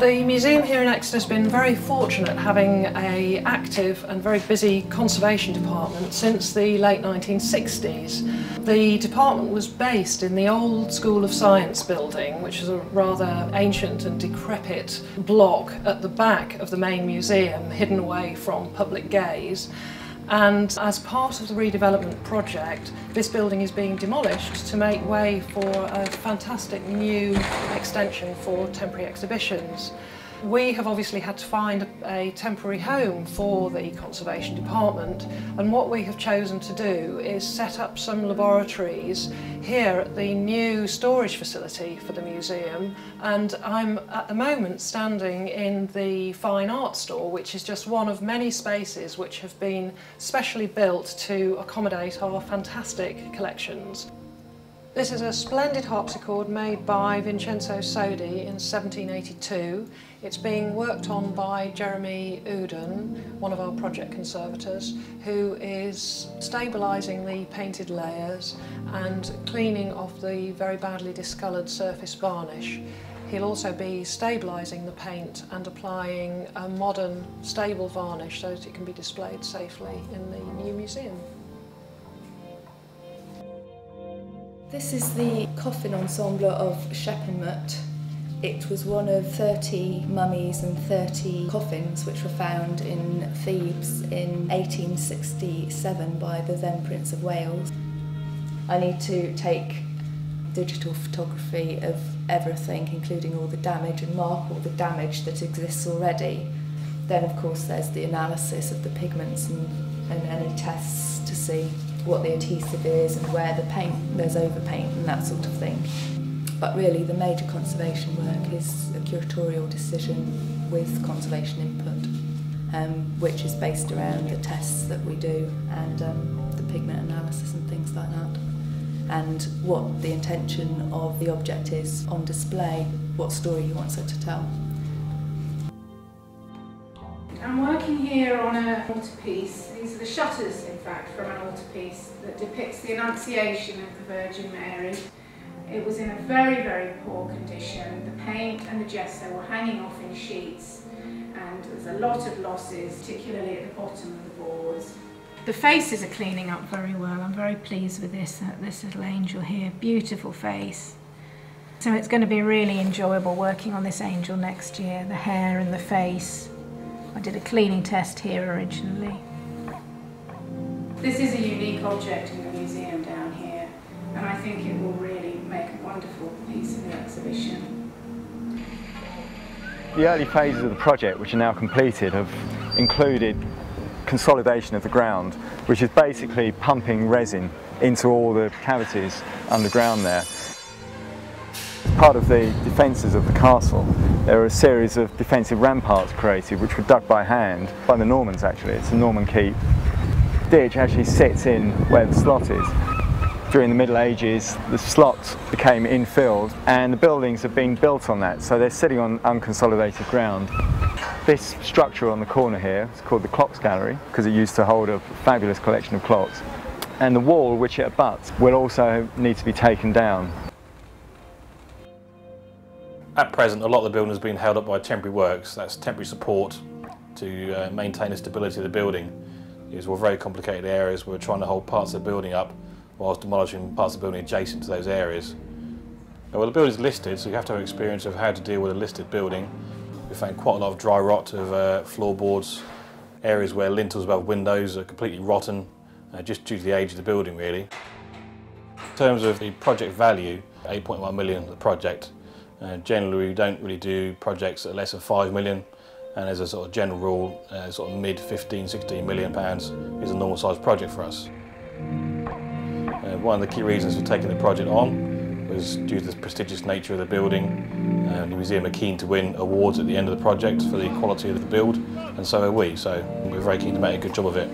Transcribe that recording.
The museum here in Exeter has been very fortunate having an active and very busy conservation department since the late 1960s. The department was based in the old School of Science building, which is a rather ancient and decrepit block at the back of the main museum, hidden away from public gaze. And as part of the redevelopment project, this building is being demolished to make way for a fantastic new extension for temporary exhibitions. We have obviously had to find a temporary home for the conservation department, and what we have chosen to do is set up some laboratories here at the new storage facility for the museum. And I'm at the moment standing in the fine art store, which is just one of many spaces which have been specially built to accommodate our fantastic collections. This is a splendid harpsichord made by Vincenzo Sodi in 1782. It's being worked on by Jeremy Uden, one of our project conservators, who is stabilising the painted layers and cleaning off the very badly discoloured surface varnish. He'll also be stabilising the paint and applying a modern, stable varnish so that it can be displayed safely in the new museum. This is the coffin ensemble of Shepenmut. It was one of 30 mummies and 30 coffins which were found in Thebes in 1867 by the then Prince of Wales. I need to take digital photography of everything, including all the damage, and mark all the damage that exists already. Then of course there's the analysis of the pigments and any tests to see what the adhesive is and where the paint, there's overpaint and that sort of thing. But really the major conservation work is a curatorial decision with conservation input, which is based around the tests that we do and the pigment analysis and things like that. And what the intention of the object is on display, what story he wants it to tell. I'm working here on an altarpiece. These are the shutters, in fact, from an altarpiece that depicts the Annunciation of the Virgin Mary. It was in a very, very poor condition. The paint and the gesso were hanging off in sheets, and there's a lot of losses, particularly at the bottom of the boards. The faces are cleaning up very well. I'm very pleased with this little angel here. Beautiful face. So it's going to be really enjoyable working on this angel next year, the hair and the face. I did a cleaning test here originally. This is a unique object in the museum down here, and I think it will really make a wonderful piece of the exhibition. The early phases of the project, which are now completed, have included consolidation of the ground, which is basically pumping resin into all the cavities underground there. Part of the defences of the castle, there are a series of defensive ramparts created which were dug by hand, by the Normans actually. It's a Norman keep. The ditch actually sits in where the slot is. During the Middle Ages, the slots became infilled and the buildings have been built on that, so they're sitting on unconsolidated ground. This structure on the corner here is called the Clocks Gallery because it used to hold a fabulous collection of clocks. And the wall which it abuts will also need to be taken down. At present, a lot of the building has been held up by temporary works. That's temporary support to maintain the stability of the building. These were very complicated areas. We're trying to hold parts of the building up whilst demolishing parts of the building adjacent to those areas. Well, the building is listed, so you have to have experience of how to deal with a listed building. We found quite a lot of dry rot of floorboards, areas where lintels above windows are completely rotten, just due to the age of the building really. In terms of the project value, 8.1 million the project. Generally we don't really do projects at less than 5 million, and as a sort of general rule, sort of mid 15–16 million pounds is a normal sized project for us. One of the key reasons for taking the project on was due to the prestigious nature of the building. The museum are keen to win awards at the end of the project for the quality of the build, and so are we, so we're very keen to make a good job of it.